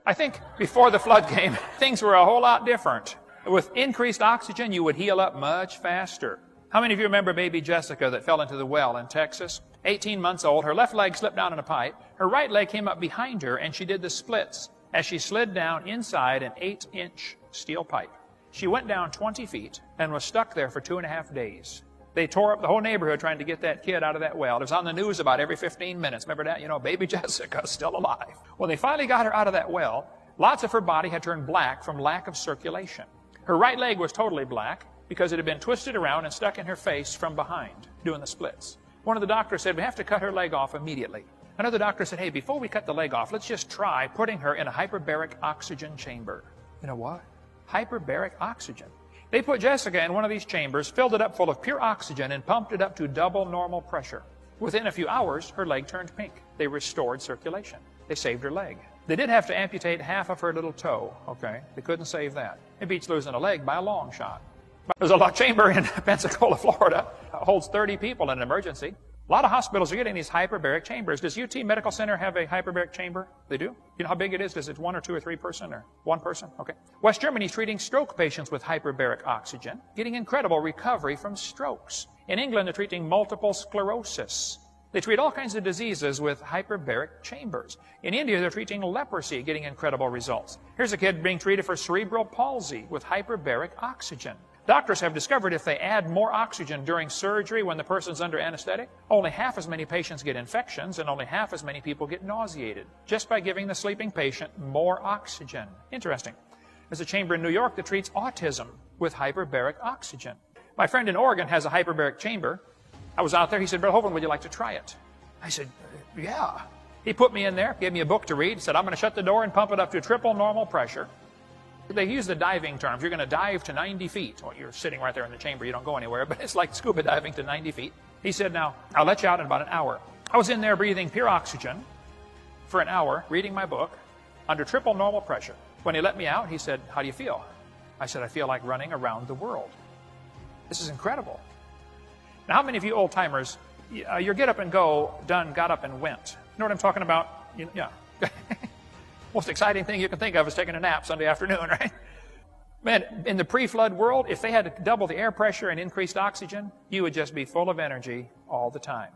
I think before the flood came, things were a whole lot different. With increased oxygen, you would heal up much faster. How many of you remember baby Jessica that fell into the well in Texas? 18 months old, her left leg slipped down in a pipe, her right leg came up behind her, and she did the splits as she slid down inside an 8-inch steel pipe. She went down 20 feet and was stuck there for 2.5 days. They tore up the whole neighborhood trying to get that kid out of that well. It was on the news about every 15 minutes. Remember that? You know, baby Jessica's still alive. When they finally got her out of that well, lots of her body had turned black from lack of circulation. Her right leg was totally black because it had been twisted around and stuck in her face from behind, doing the splits. One of the doctors said, we have to cut her leg off immediately. Another doctor said, hey, before we cut the leg off, let's just try putting her in a hyperbaric oxygen chamber. You know what? Hyperbaric oxygen. They put Jessica in one of these chambers, filled it up full of pure oxygen, and pumped it up to double normal pressure. Within a few hours, her leg turned pink. They restored circulation. They saved her leg. They did have to amputate half of her little toe, okay? They couldn't save that. It beats losing a leg by a long shot. There's a chamber in Pensacola, Florida, holds 30 people in an emergency. A lot of hospitals are getting these hyperbaric chambers. Does UT Medical Center have a hyperbaric chamber? They do? You know how big it is? Does it 1 or 2 or 3 person or 1 person? Okay. West Germany is treating stroke patients with hyperbaric oxygen, getting incredible recovery from strokes. In England, they're treating multiple sclerosis. They treat all kinds of diseases with hyperbaric chambers. In India, they're treating leprosy, getting incredible results. Here's a kid being treated for cerebral palsy with hyperbaric oxygen. Doctors have discovered if they add more oxygen during surgery when the person's under anesthetic, only half as many patients get infections and only half as many people get nauseated, just by giving the sleeping patient more oxygen. Interesting. There's a chamber in New York that treats autism with hyperbaric oxygen. My friend in Oregon has a hyperbaric chamber. I was out there. He said, Brother Hovind, would you like to try it? I said, yeah. He put me in there, gave me a book to read, said, I'm going to shut the door and pump it up to triple normal pressure. They use the diving terms. You're going to dive to 90 feet. Well, you're sitting right there in the chamber. You don't go anywhere, but it's like scuba diving to 90 feet. He said, now, I'll let you out in about an hour. I was in there breathing pure oxygen for an hour, reading my book, under triple normal pressure. When he let me out, he said, how do you feel? I said, I feel like running around the world. This is incredible. Now, how many of you old-timers, your get up and go, done, got up and went? You know what I'm talking about? Yeah. Most exciting thing you can think of is taking a nap Sunday afternoon, right? Man, in the pre-flood world, if they had to double the air pressure and increased oxygen, you would just be full of energy all the time.